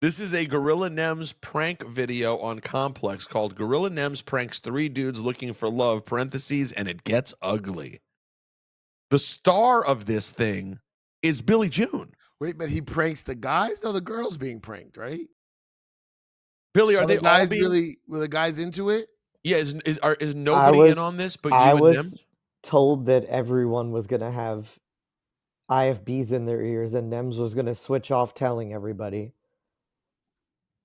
This is a Gorilla NEMS prank video on Complex called Gorilla NEMS Pranks 3 Dudes Looking for Love, parentheses, and it gets ugly. The star of this thing is Billy June. Wait, but he pranks the guys? No, the girls being pranked, right? Billy, are Are they the guys all being... were the guys into it? Yeah, is nobody in on this but you and them? Told that everyone was going to have IFBs in their ears and NEMS was going to switch off telling everybody.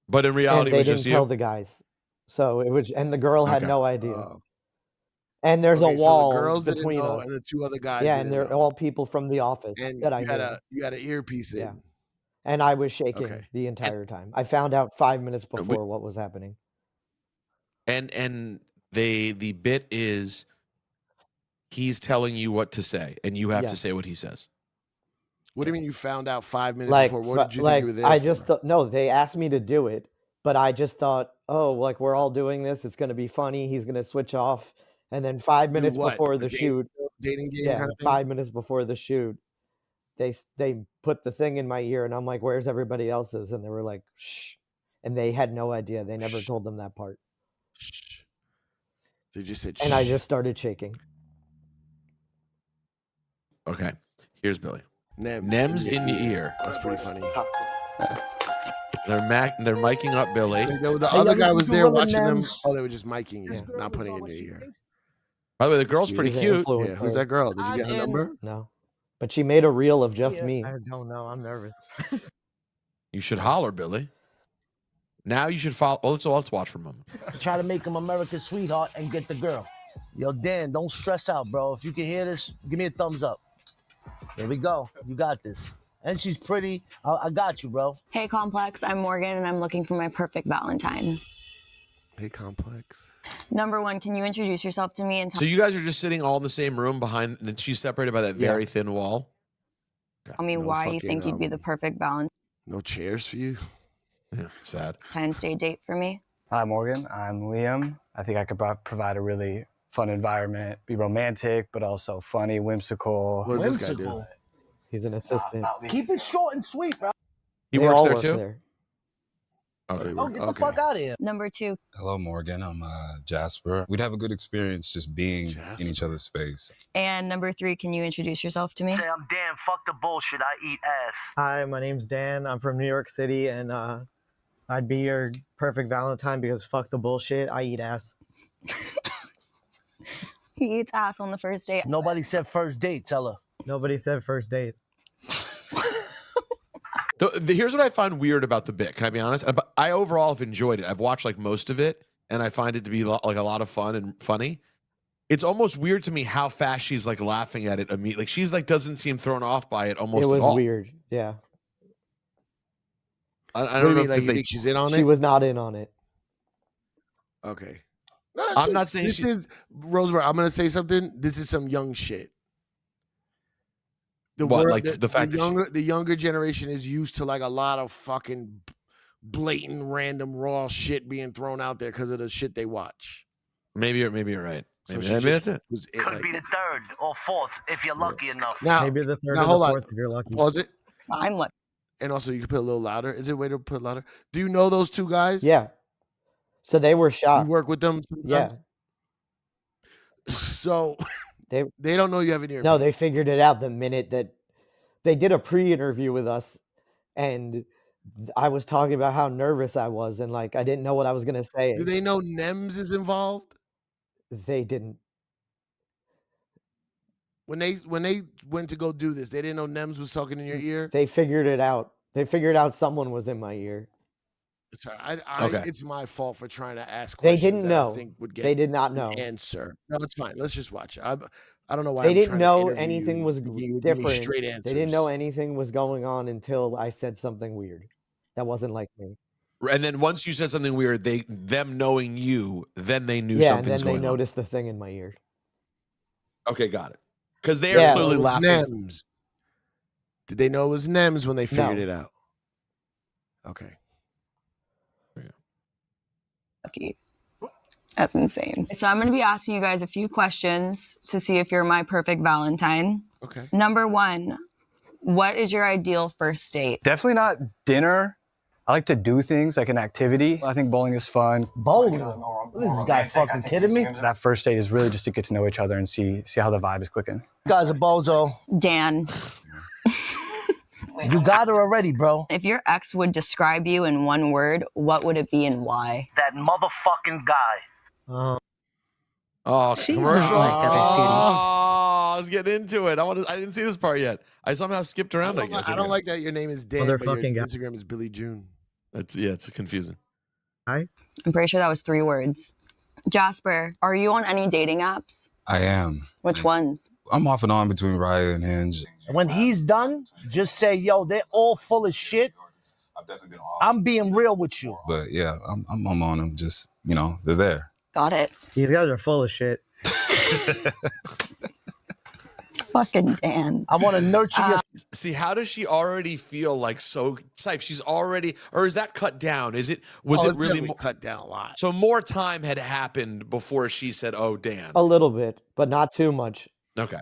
But in reality, and they it was didn't just tell you? the guys. So it was, and the girl had no idea. And there's a wall so the girls between didn't know, us. and the two other guys Yeah, didn't and they're know. all people from the office And that I you knew. got an earpiece in. Yeah. And I was shaking the entire time. I found out 5 minutes before what was happening. And the bit is he's telling you what to say, and you have to say what he says. What do you mean you found out 5 minutes before? What did you think you were there I for? just thought, no, they asked me to do it, but I just thought, oh, like we're all doing this. It's going to be funny. He's going to switch off. And then 5 minutes before the shoot, dating game kind of thing? 5 minutes before the shoot, they put the thing in my ear, and I'm like, where's everybody else's? And they were like, shh. And they had no idea. They never told them that part. Shh. They just said, and I just started shaking. Okay, here's Billy. NEMS in your ear. That's pretty funny. They're miking up Billy. The other guy was there watching them. Oh, they were just miking you, not putting it in your ear. By the way, the girl's pretty cute. Yeah, who's that girl? Did you get her number? No. But she made a reel of just me. I don't know. I'm nervous. You should holler, Billy. Now you should follow. Well, let's watch for a moment. Try to make him America's sweetheart and get the girl. Yo, Dan, don't stress out, bro. If you can hear this, give me a thumbs up. There we go. You got this. And she's pretty. I got you, bro. Hey, Complex. I'm Morgan, and I'm looking for my perfect Valentine. Hey, Complex. Number one, can you introduce yourself to me and tell So you guys are just sitting all in the same room behind, and she's separated by that very thin wall? me why you think you'd be the perfect Valentine No chairs for you? Yeah, sad. Day date for me? Hi, Morgan. I'm Liam. I think I could provide a really fun environment, be romantic, but also funny, whimsical. What does this guy do? He's an assistant. Keep it short and sweet, bro. He works there too? Okay. Oh, get the fuck out of here. Number two. Hello, Morgan. I'm Jasper. We'd have a good experience just being in each other's space. And number three, can you introduce yourself to me? Say I'm Dan. Fuck the bullshit. I eat ass. Hi, my name's Dan. I'm from New York City, and I'd be your perfect Valentine because fuck the bullshit. I eat ass. He eats ass on the first date. Nobody said first date. Tell her. Nobody said first date. Here's what I find weird about the bit. Can I be honest? I overall have enjoyed it. I've watched like most of it, and I find it to be like a lot of fun and funny. It's almost weird to me how fast she's like laughing at it immediately. Like she's like doesn't seem thrown off by it almost. It was at all. weird. Yeah. I don't know like if you think she's in on it. She was not in on it. Okay. I'm not saying this is Rosenberg. I'm gonna say something. This is some young shit. The younger generation is used to like a lot of fucking blatant, random, raw shit being thrown out there because of the shit they watch. Maybe you're right. Maybe that's it. Could be the third or fourth if you're lucky enough. Now, maybe the third now, or hold the on. fourth if you're lucky. Pause it. I'm lucky. And also, you can put a little louder. Is there a way to put louder? Do you know those two guys? Yeah. So they were shocked. You work with them sometimes? Yeah. So they don't know you have an ear. No, they figured it out the minute that they did a pre-interview with us, and I was talking about how nervous I was, and like I didn't know what I was gonna say. Do they know NEMS is involved? They didn't. When they went to go do this, they didn't know NEMS was talking in your ear. They figured it out. They figured out someone was in my ear. It's my fault for trying to ask They questions. didn't know. I think would get They did not know. an answer. No, it's fine. Let's just watch. I don't know why They I'm didn't trying to know interview anything you. was You give me different. straight answers. They didn't know anything was going on until I said something weird. That wasn't like me. And then once you said something weird, them knowing you, then they knew Yeah, and something's then they going on. noticed the thing in my ear. Okay, got it. Because they are clearly laughing. NEMS. Did they know it was NEMS when they figured it out? Okay. Lucky. That's insane. So I'm going to be asking you guys a few questions to see if you're my perfect Valentine. Okay. Number one, what is your ideal first date? Definitely not dinner, I like to do things like an activity. I think bowling is fun. Bowling? What is this guy fucking kidding me? That first date is really just to get to know each other and see how the vibe is clicking. Guy's a bozo. Dan, You got her already, bro. if your ex would describe you in one word, what would it be and why? That motherfucking guy. Oh, She's commercial. not like other students. Oh, I was getting into it. I didn't see this part yet. I somehow skipped around. I guess. I don't like that your name is Dan, but your Motherfucking guy. Instagram is Billy June. It's confusing. I'm pretty sure that was 3 words. Jasper, are you on any dating apps? I am. Which ones? I'm off and on between Riot and Hinge. When he's done, just say, yo, they're all full of shit. I'm being real with you. But yeah, I'm on them. Just, they're there. Got it. These guys are full of shit. Fucking Dan. I want to nurture your... See, how does she already feel like so safe? She's already, or is that cut down? Was it It's really definitely cut down a lot? so more time had happened before she said, "Oh, Dan." A little bit, but not too much. Okay.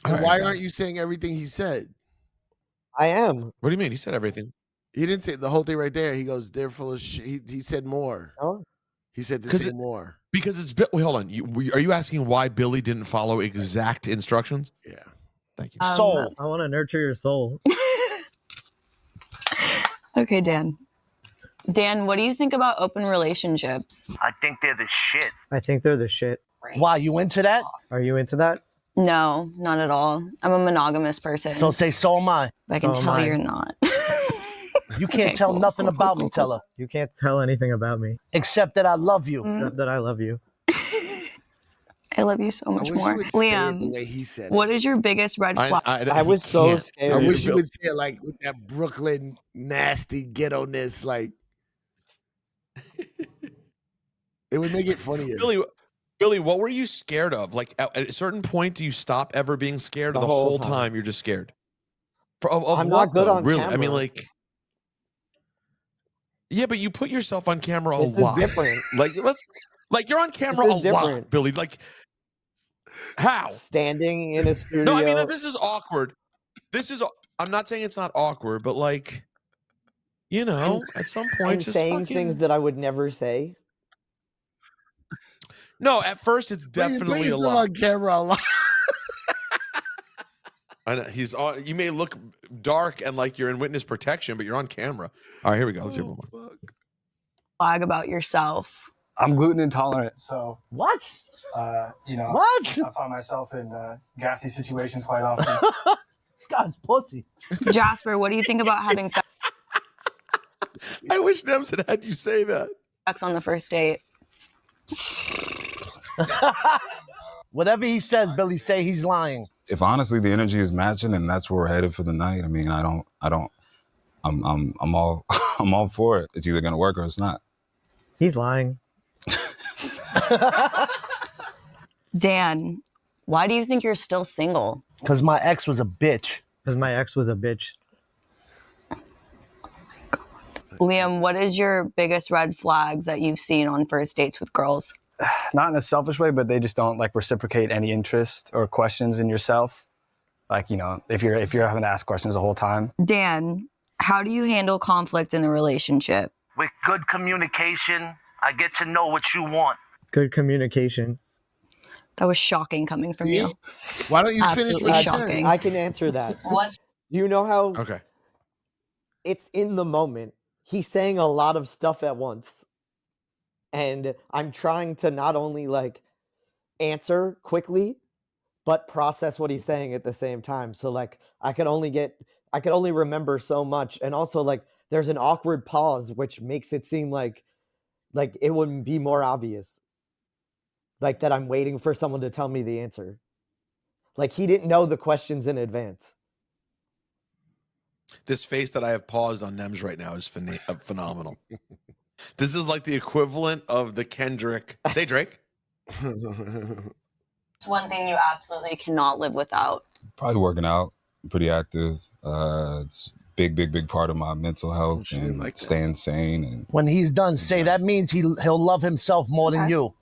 And All right, why got aren't it. you saying everything he said? I am. What do you mean? He said everything. He didn't say the whole thing right there. He goes, they're full of shit. He said more. Oh. He said to 'Cause say it- more. Because it's wait, hold on. Are you asking why Billy didn't follow exact instructions? Yeah. Thank you. soul. I want to nurture your soul. Okay, Dan. Dan, what do you think about open relationships? I think they're the shit. I think they're the shit. Why, you into that? Are you into that? No, not at all. I'm a monogamous person. So say, so am I. I can so am tell I. you're not. You can't Okay, tell cool, nothing cool, about cool, me, cool, tell her. You can't tell anything about me Except that I love you. except that I love you. I love you so I much wish more. you would say it the Liam, way he said what it. is your biggest red flag? I was he so can't. scared. I Yeah, wish you Bill- would say it like with that Brooklyn nasty ghetto-ness. Like, it would make it funnier. Billy, what were you scared of? Like at a certain point, do you stop ever being scared, or the whole time you're just scared? Of I'm what, not good though, on really? I mean, camera. like, yeah, but you put yourself on camera a This is lot. different. Like you're on camera a is different. lot, Billy. Like, how? Standing in a studio. No, I mean this is awkward. I'm not saying it's not awkward, but like, at some point, and just saying fucking... things that I would never say. No, at first it's But you put definitely a yourself lot. on camera a lot. I know he's on. You may look dark and like you're in witness protection, but you're on camera. All right, here we go. Let's hear one more. Flag about yourself. I'm gluten intolerant, so What? I What? find myself in gassy situations quite often. This guy's pussy. Jasper, what do you think about having sex I wish Nems had you say that. on the first date? Whatever he says, Billy, say he's lying. If honestly the energy is matching and that's where we're headed for the night, I mean, I'm all I'm all for it. It's either gonna work or it's not. He's lying. Dan, why do you think you're still single? Because my ex was a bitch. Because my ex was a bitch. Liam, what is your biggest red flags that you've seen on first dates with girls? Not in a selfish way, but they just don't like reciprocate any interest or questions in yourself. Like, if you're having to ask questions the whole time. Dan, how do you handle conflict in a relationship? With good communication, I get to know what you want. Good communication. That was shocking coming from you. Why don't you finish Absolutely what you shocking. said? I can answer that. What? You know how Okay. it's in the moment. He's saying a lot of stuff at once. And I'm trying to not only like answer quickly, but process what he's saying at the same time. So like I could only remember so much. And also like there's an awkward pause, which makes it seem like it wouldn't be more obvious. Like that I'm waiting for someone to tell me the answer. Like he didn't know the questions in advance. This face that I have paused on Nems right now is phenomenal. This is like the equivalent of the Kendrick. Say Drake. It's one thing you absolutely cannot live without. Probably working out. I'm pretty active. It's big part of my mental health she didn't and like that. staying sane. And When he's done, say that means he'll love himself more than you.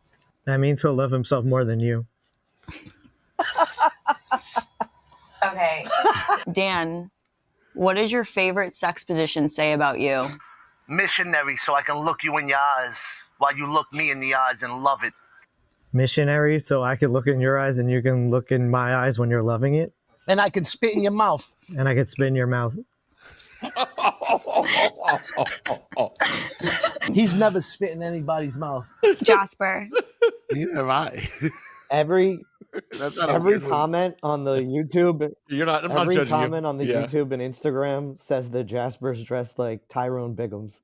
That means he'll love himself more than you. Okay. Dan, What does your favorite sex position say about you? Missionary, so I can look you in your eyes while you look me in the eyes and love it. Missionary, so I can look in your eyes and you can look in my eyes when you're loving it, And I can spit in your mouth. and I can spit in your mouth. He's never spit in anybody's mouth. Jasper, Neither have I. Every That's not a every weird one. comment on the YouTube, You're not. I'm not every judging comment you. on the Yeah. YouTube and Instagram says that Jasper's dressed like Tyrone Biggums.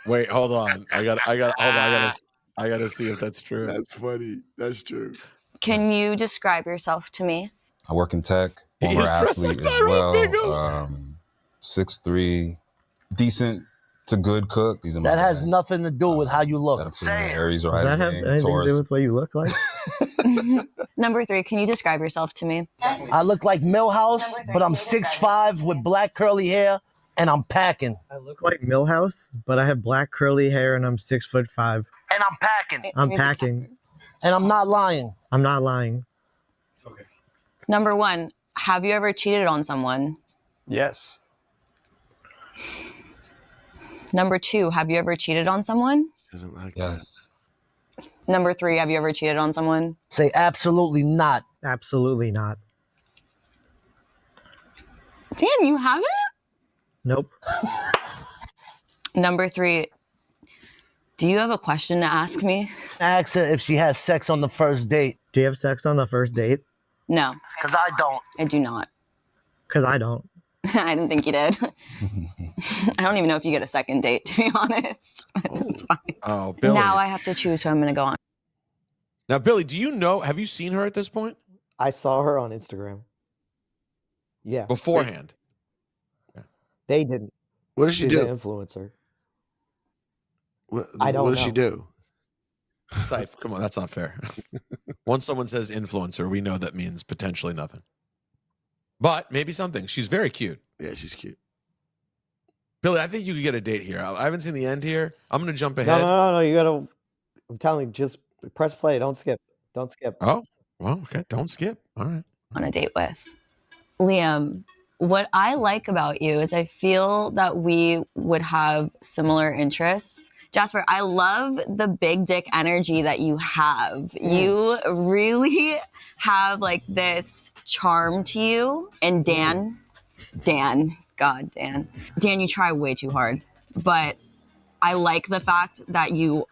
Wait, hold on. I got. Hold on. I gotta see if that's true. That's funny. That's true. can you describe yourself to me? I work in tech. He's Former dressed like athlete as Tyrone well. Biggums. 6'3", decent to good cook. He's in my That has bag. nothing to do with how you look. That's Aries Does that have rising, anything to Taurus. do with what you look like? Number 3, can you describe yourself to me? I look like Millhouse, but I'm 6'5" with black curly hair, and I'm packing. I look like Millhouse, but I have black curly hair and I'm 6'5". And I'm packing. I'm packing. And I'm not lying. I'm not lying. Number 1, have you ever cheated on someone? Yes. Number 2, have you ever cheated on someone? Doesn't like Yes. Number 3, have you ever cheated on someone? Say absolutely not. Absolutely not. Damn, you haven't? Nope. Number 3, do you have a question to ask me? Ask her if she has sex on the first date. Do you have sex on the first date? No, Because I don't. I do not. Because I don't. I didn't think you did. I don't even know if you get a second date, to be honest. But it's fine. Oh, Billy. Now I have to choose who I'm going to go on. Now, Billy, do you know? Have you seen her at this point I saw her on Instagram. Yeah, beforehand? they didn't. What does she She's do? an influencer. What, I don't what does she know. do? Sipha, come on, that's not fair. Once someone says influencer, we know that means potentially nothing. But maybe something. She's very cute. Yeah, she's cute. Billy, I think you could get a date here. I haven't seen the end here. I'm going to jump No, ahead. no. You gotta. I'm telling you, just press play. Don't skip. Don't skip. Oh, well, okay. Don't skip. All right. On a date with. Liam, what I like about you is I feel that we would have similar interests. Jasper, I love the big dick energy that you have. You really have like this charm to you. And Dan, you try way too hard. But I like the fact that you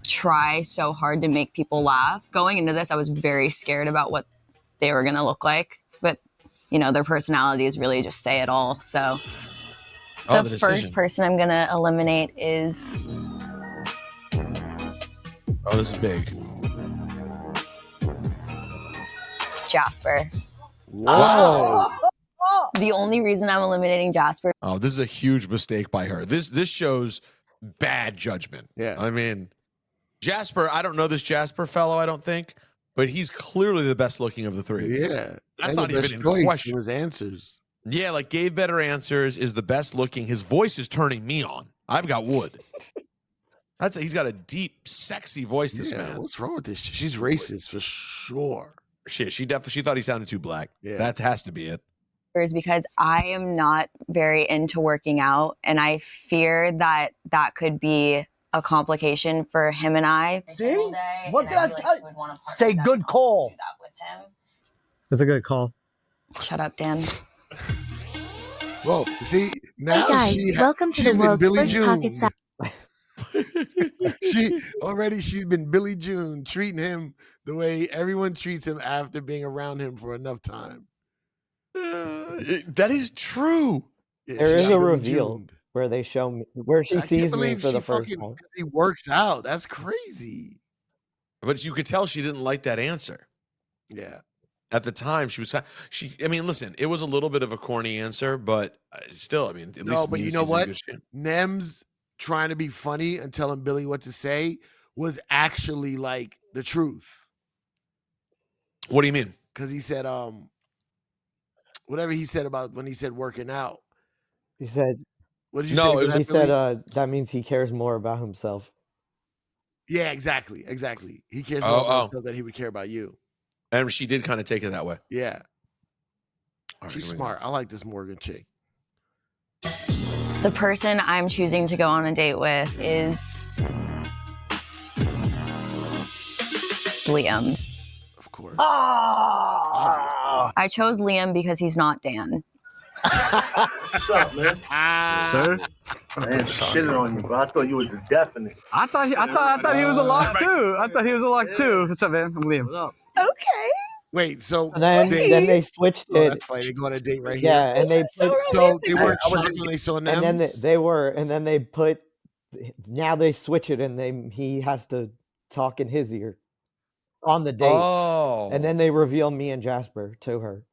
try so hard to make people laugh. Going into this, I was very scared about what they were going to look like. But, you know, their personalities really just say it all. So Oh, the the first decision. person I'm going to eliminate is Oh, this is big. Jasper. Whoa. The only reason I'm eliminating Jasper Oh, this is a huge mistake by her. This shows bad judgment. Yeah. I mean, Jasper, I don't know this Jasper fellow, I don't think, but he's clearly the best looking of the three. Yeah. That's And not the even best in choice question. for his answers. Yeah, like gave better answers, is the best looking. His voice is turning me on. I've got wood. He's got a deep, sexy voice, this Yeah, man. what's wrong with this? She's racist for sure. Shit, she thought he sounded too black. Yeah. That has to be it. is because I am not very into working out, and I fear that that could be a complication for him and I. See? What did I tell you? Say good call. That's a good call. Shut up, Dan. Well, see, now Hey guys, she's welcome to been the world's Billy first pocket June. She's been Billy June, treating him the way everyone treats him after being around him for enough time. That is true. Yeah, There she's is a Billy reveal Juned. where they show me where she I can't sees me believe for she the first fucking time. he works out. That's crazy. But you could tell she didn't like that answer. Yeah. At the time, I mean, listen, it was a little bit of a corny answer, but still, I mean, at No, least but you means know he's in what? good shape. NEMS trying to be funny and telling Billy what to say was actually like the truth. What do you mean? Because he said, whatever he said about when he said working out. He said, What did you No, say? it was- he said that means he cares more about himself. Yeah, exactly. He cares more about himself than he would care about you. And she did kind of take it that way. Yeah. All right, She's here we go. smart. I like this Morgan chick. The person I'm choosing to go on a date with is Liam. Of course. Ah! I chose Liam because he's not Dan. What's up, man? Sir? Man, shitting on you, bro. I thought you was a definite. I thought he was a lock too. I thought he was a lock too. What's up, man? I'm Liam. What up? Okay. Wait, so And then they switched oh, it. that's funny. They go on a date right Yeah, here. and they put, So they weren't I was- shocked when they saw and then NEMS. they were, and then they put. Now they switch it, and he has to talk in his ear on the date, Oh, and then they reveal me and Jasper to her.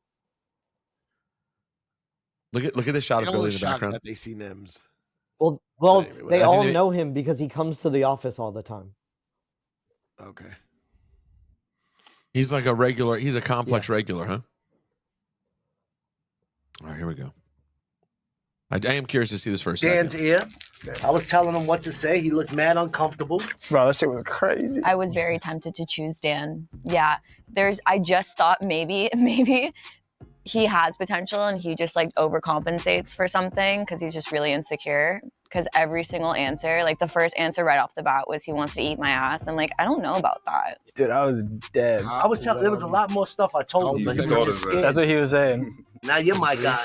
look at this shot They of don't Billy look in the shocked background. that they see NEMS. Well, anyway, they whatever. I all think they- know him because he comes to the office all the time. Okay. He's like a regular. He's a complex regular, huh? All right, here we go. I am curious to see this first. Dan's ear. I was telling him what to say. He looked mad uncomfortable. Bro, that shit was crazy. I was very tempted to choose Dan. Yeah. I just thought maybe he has potential and he just like overcompensates for something because he's just really insecure. Because every single answer, like the first answer right off the bat was he wants to eat my ass. I'm like, I don't know about that. Dude, I was dead. I was telling there was a lot more stuff I told him, but he was just scared. That's what he was saying. Now you're my guy.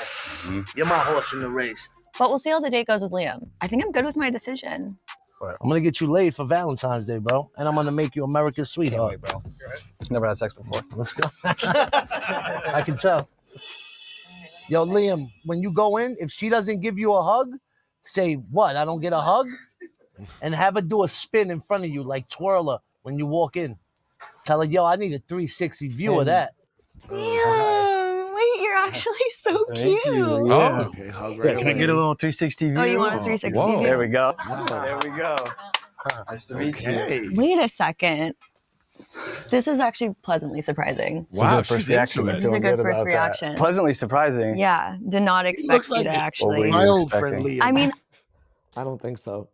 You're my horse in the race. But we'll see how the date goes with Liam. I think I'm good with my decision. I'm gonna get you laid for Valentine's Day, bro, and I'm gonna make you America's sweetheart. Bro. Never had sex before. Let's go. I can tell. Yo, Liam, when you go in, if she doesn't give you a hug, say, what, I don't get a hug? And have her do a spin in front of you, like twirl her when you walk in. Tell her, yo, I need a 360 view of that. Liam, wait, you're actually so Nice to meet cute. you. Oh, Yeah. Okay, hug Yeah, right can I away. get a little 360 view? Oh, you want a 360 Whoa. view? There we go. Wow. There we go. Nice to meet you. Okay. Wait a second. This is actually pleasantly surprising. It's a wow, good first she's reaction. into I'm it. This is a feeling good good first about that. reaction. Pleasantly surprising. Yeah, did not expect you like to it. actually. Well, My you old friend expecting? Liam. I mean, I don't think so.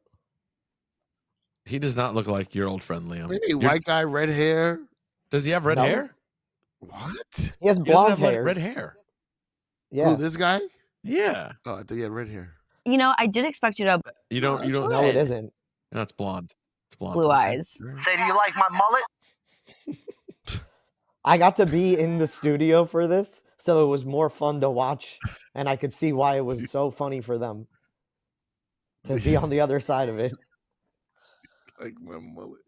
He does not look like your old friend Liam. Maybe You're- white guy, red hair. Does he have red No. hair? What? He has He doesn't blonde have hair. red hair. Yeah. Who, this guy? Yeah. Oh, I thought he had red hair. you know, I did expect you to have You don't. You That's don't. No, red. it isn't. No, it's blonde. It's blonde. blue Okay. eyes. Say, do you like my mullet? I got to be in the studio for this, so it was more fun to watch, and I could see why it was so funny for them to be on the other side of it. Like my mullet.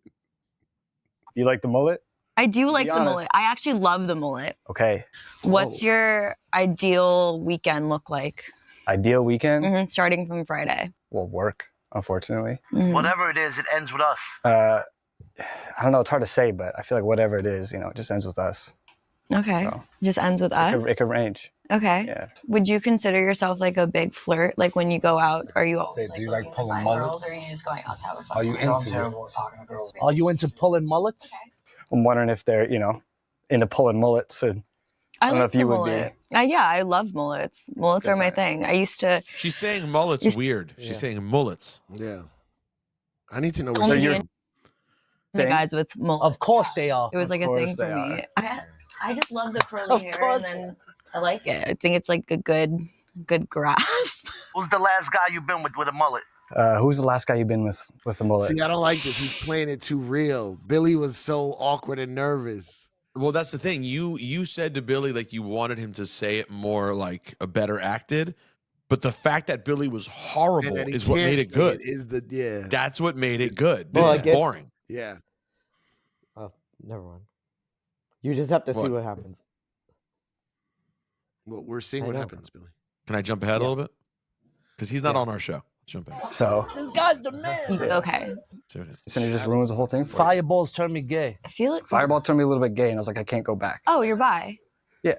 You like the mullet? I do like the honest. mullet. I actually love the mullet. Okay. What's your ideal weekend look like? Ideal weekend? Starting from Friday. Well, work, unfortunately. Mhm. Whatever it is, it ends with us. I don't know. It's hard to say, but I feel like whatever it is, it just ends with us. Okay. So, Just ends with us. it could range. Okay. Yeah. Would you consider yourself like a big flirt? Like when you go out, are you always Say, do you looking like to pulling find mullets? girls, or are you just going out to have a fun Are you time? into I'm it? terrible at talking to girls. Are you into pulling mullets? I'm wondering if they're, into pulling mullets. And I don't know like if you the would be. mullet. Yeah, I love mullets. Mullets good are my sign. thing. I used to. She's saying mullets You're- weird. She's Yeah. saying mullets. Yeah. I need to know Only where you're- into the thing? guys with mullets. Of course they are. It was Of like a course thing for they me. are. I just love the curly Of hair, course and then I like it. I think it's like a good grasp. Who's the last guy you've been with a mullet? Who's the last guy you've been with the mullet? See, I don't like this. He's playing it too real. Billy was so awkward and nervous. Well, that's the thing. You said to Billy like you wanted him to say it more like a better acted, but the fact that Billy was And horrible that he is what can't made it say good. Is the yeah. That's what made it good. This Well, is I guess- boring. Yeah. Oh, never mind. You just have to see What? what happens. Well, we're seeing I what know. happens, Billy. Can I jump ahead a Yeah. little bit? Because he's not Yeah. on our show. Let's jump ahead. So, This guy's the man. Okay. See what it is. so it just ruins the whole thing for you. Fireballs turn me gay. I feel it. Fireball turned me a little bit gay, and I was like, I can't go back. Oh, you're bi. Yeah.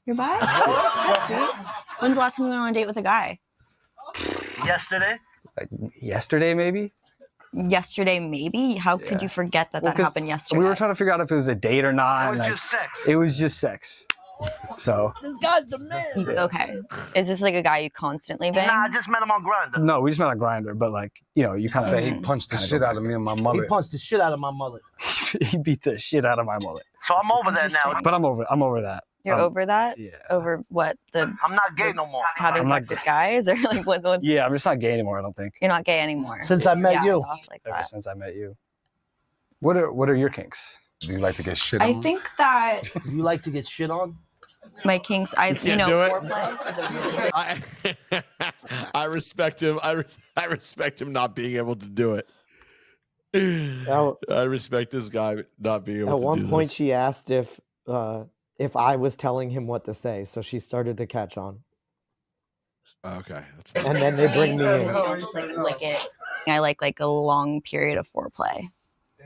You're bi? That's sweet. When's the last time you went on a date with a guy? Yesterday, Like yesterday, maybe? Yesterday, maybe? How could Yeah. you forget that Well, that 'cause happened yesterday? We were trying to figure out if it was a date or not. it and, was like, just sex. it was just sex. So, This guy's the man. Okay. Is this like a guy you constantly bang? Nah, I just met him on Grindr. no, we just met on Grindr, but you kind Say of he punched the Kinda shit go out of me and my He mullet. punched the shit out of my mullet. he beat the shit out of my mullet. So I'm over that now. Interesting. But I'm over that. You're over that? Yeah. Over what? I'm not gay no more. Having I'm sex not with guys? Or like what's Yeah, I'm just not gay anymore. I don't think. You're not gay anymore. Since I met Yeah, you. off like Ever that. since I met you. What are your kinks? Do you like to get shit on? I think that You like to get shit on? my kinks, you can't know, do it? foreplay is a really I respect him. I respect him not being able to do it. I respect this guy not being able At to one do point, this. she asked if I was telling him what to say, so she started to catch on. Okay, that's And then they bring me You in. don't just like lick it. I like a long period of foreplay.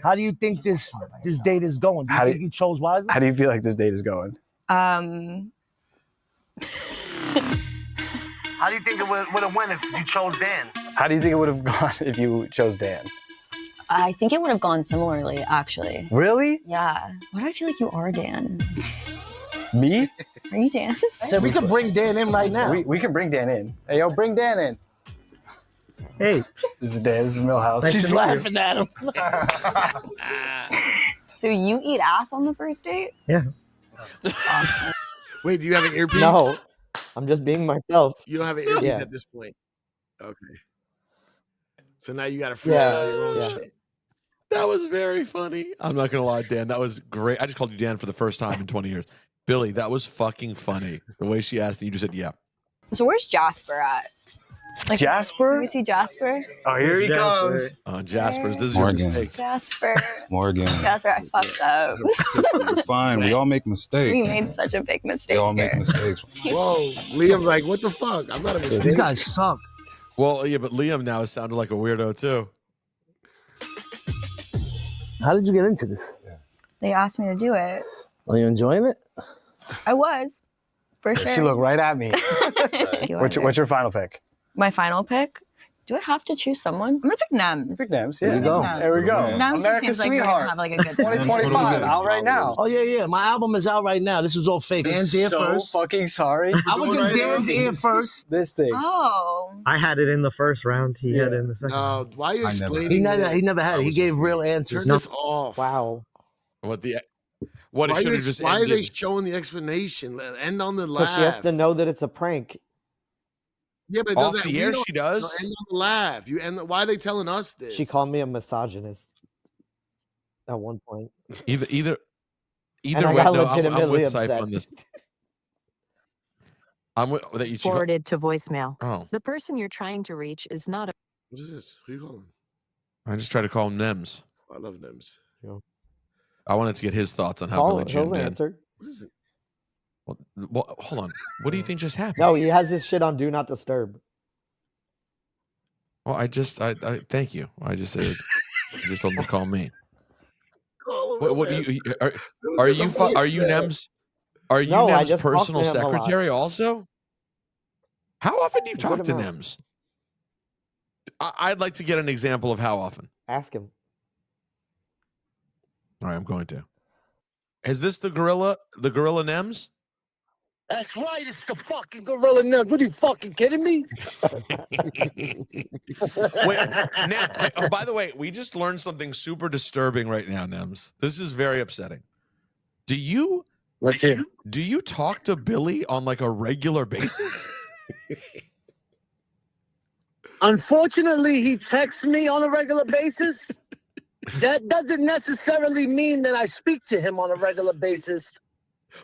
How do you think this date is going? Do you think you chose wisely? How do you feel like this date is going? How do you think it would have went if you chose Dan? How do you think it would have gone if you chose Dan? I think it would have gone similarly, actually. Really? Yeah. Why do I feel like you are Dan? Me? Are you Dan? So we could bring Dan in right now. We can bring Dan in. Hey, yo, bring Dan in. Hey, This is Dan. This is Millhouse. Nice She's to meet you. laughing at him. So you eat ass on the first date? Yeah. Awesome. Wait, do you have an earpiece? No, I'm just being myself. You don't have an earpiece Yeah. at this point. Okay. So now you got to freestyle your own Yeah. shit. That was very funny. I'm not gonna lie, Dan. That was great. I just called you Dan for the first time in 20 years. Billy, that was fucking funny. The way she asked, and you just said, "Yeah." So where's Jasper at? Like, Jasper? Can we see Jasper? Oh, here he comes. Jaspers, this is your Morgan. mistake. Jasper. Morgan. Jasper, I fucked up. You're fine. We all make mistakes. We made such a big mistake. We all make here. mistakes. Whoa. Liam's like, what the fuck? I'm not a mistake. These guys suck. Well, yeah, but Liam now has sounded like a weirdo too. How did you get into this? They asked me to do it. Are you enjoying it? I was. For sure. She looked right at me. Thank you, What's Andrew. your final pick? My final pick? Do I have to choose someone? I'm gonna pick NEMS. Pick NEMS. There Yeah. you go. There we go. NEMS NEMS just America's seems like we're gonna sweetheart. have like a good time. 2025 out right now. Oh, yeah. My album is out right now. This was all fake. Dan's ear so first. fucking sorry. I was in Dan's ear first. This thing. Oh. I had it in the first round. He had it in the second. No, why are you I never- explaining He this? never had it. He gave real answers. Turn this off. Wow. What it Why, should have just why are they ended. showing the explanation? End on the Because laugh. she has to know that it's a prank. Yeah, but Off does that, the we air, don't- she no, does. end on the laugh. You end. Why are they telling us this? She called me a misogynist at one point. Either And I way, got no, I'm legitimately with Cipha upset. on this. I'm with that. You Forwarded to voicemail. Oh, The person you're trying to reach is not a What is this? Who you calling? I just tried to call him NEMS. I love NEMS. I wanted to get his thoughts on how Call Billy him. June He'll did. answer. What is it? Well, hold on. What do you think just happened? No, he has his shit on Do Not Disturb. Well, I thank you. I just said, I just told him to call me. Call him What do NEMS. you It was are just a you voicemail. NEMS? Are you No, I NEMS' just talked to personal him a lot. secretary also? How often do you A talk good to amount. NEMS? I'd like to get an example of how often. Ask him. All right, I'm going to. Is this the gorilla NEMS? That's right. It's the fucking gorilla nut. What are you fucking kidding me? Wait, oh, by the way, we just learned something super disturbing right now, NEMS. This is very upsetting. Do you Let's hear. Do you talk to Billy on like a regular basis? Unfortunately, he texts me on a regular basis. That doesn't necessarily mean that I speak to him on a regular basis.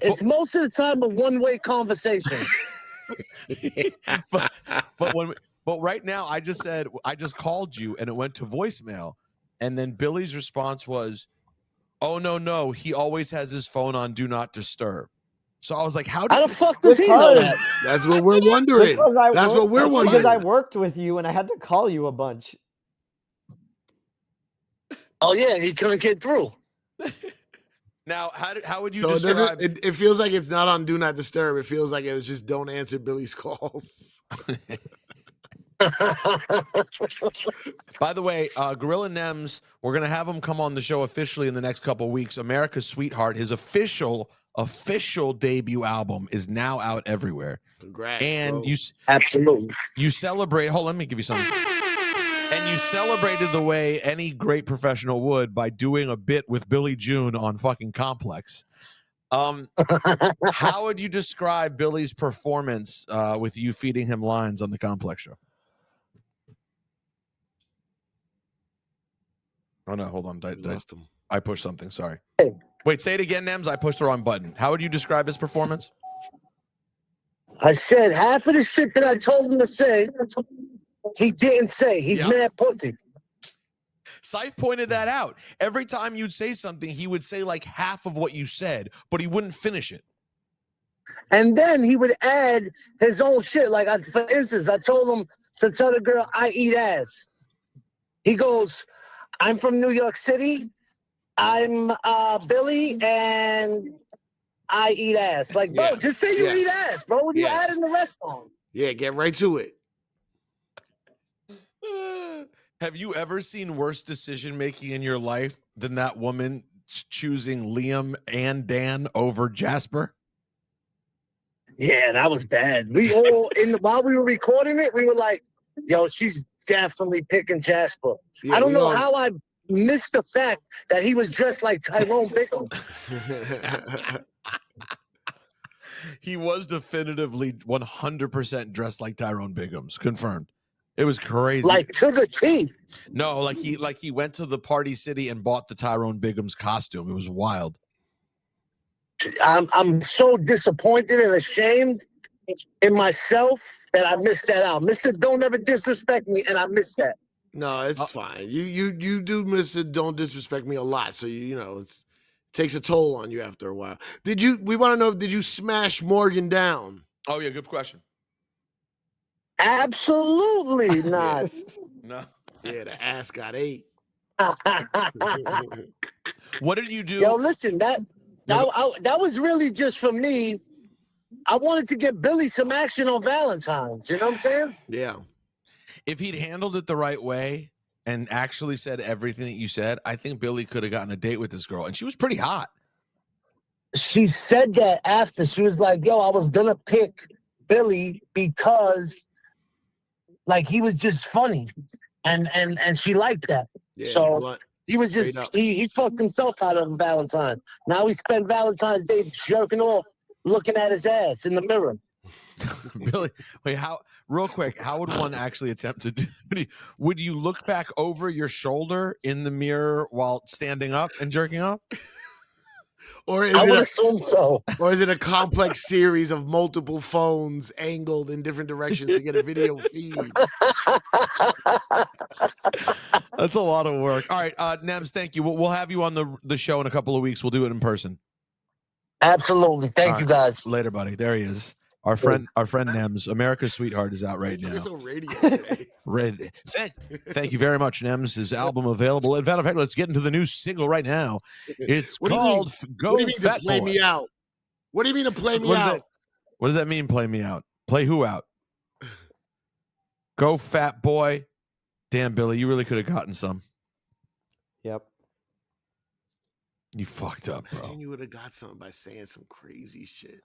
It's most of the time a one-way conversation. but right now, I just called you and it went to voicemail, and then Billy's response was, "Oh no, he always has his phone on Do Not Disturb." So I was like, "How How did the fuck does he know Because- that? That's what we're wondering. Because I That's what we're Because wondering. I worked with you and I had to call you a bunch. Oh yeah, he couldn't get through. now how would you So it describe?" doesn't. It feels like it's not on Do Not Disturb. It feels like it was just don't answer Billy's calls. By the way, Gorilla NEMS, we're gonna have him come on the show officially in the next couple of weeks. America's Sweetheart, his official debut album is now out everywhere. Congrats, And bro. Absolutely. you celebrate. Hold on, let me give you something. And you celebrated the way any great professional would by doing a bit with Billy June on fucking Complex. How would you describe Billy's performance with you feeding him lines on the Complex show? Oh no, hold on. Lost him. I pushed something. Sorry. Wait, say it again, Nems. I pushed the wrong button. How would you describe his performance? I said half of the shit that I told him to say, he didn't say. He's mad pussy. Cipha pointed that out. Every time you'd say something, he would say like half of what you said, but he wouldn't finish it. And then he would add his own shit. Like, for instance, I told him to tell the girl, I eat ass. He goes, I'm from New York City. I'm Billy, and I eat ass. Like, bro, just say you eat ass, bro. What you adding the rest on? Yeah, get right to it. Have you ever seen worse decision making in your life than that woman choosing Liam and Dan over Jasper? Yeah, that was bad. We all while we were recording it, we were like, yo, she's definitely picking Jasper. Yeah, I don't know how I missed the fact that he was dressed like Tyrone Bickle. He was definitively 100% dressed like Tyrone Biggums. Confirmed. It was crazy. Like to the T. No, like he went to the Party City and bought the Tyrone Biggums costume. It was wild. I'm so disappointed and ashamed in myself that I missed that out. Mr. Don't Ever Disrespect Me, and I missed that. No, it's fine. You do Mr. Don't Disrespect Me a lot, so you know it takes a toll on you after a while. We want to know, did you smash Morgan down? Oh yeah, good question. Absolutely not. No. Yeah, the ass got ate. What did you do? Yo, listen, that was really just for me. I wanted to get Billy some action on Valentine's. You know what I'm saying? Yeah. If he'd handled it the right way and actually said everything that you said, I think Billy could have gotten a date with this girl. And she was pretty hot. She said that after. She was like, yo, I was going to pick Billy because, like, he was just funny. And she liked that. Yeah, so he was just, he fucked himself out of Valentine. Now he spent Valentine's Day jerking off, looking at his ass in the mirror. Billy, wait, real quick, how would one actually attempt to do it? Would you look back over your shoulder in the mirror while standing up and jerking off? Or I would assume so. Or is it a complex series of multiple phones angled in different directions to get a video feed? That's a lot of work. All right, Nems, thank you. We'll have you on the show in a couple of weeks. We'll do it in person. Absolutely. Thank you, guys. Later, buddy. There he is. Our friend Nems, America's Sweetheart, is out right now. It's on radio today. Thank you very much, Nems. His album available. In fact, let's get into the new single right now. It's called Go What do you mean Fat to play Boy. me out? What do you mean to play me out? What does that mean, play me out? Play who out? Go Fat Boy. Damn, Billy, you really could have gotten some. Yep. You fucked up, bro. Imagine you would have got something by saying some crazy shit.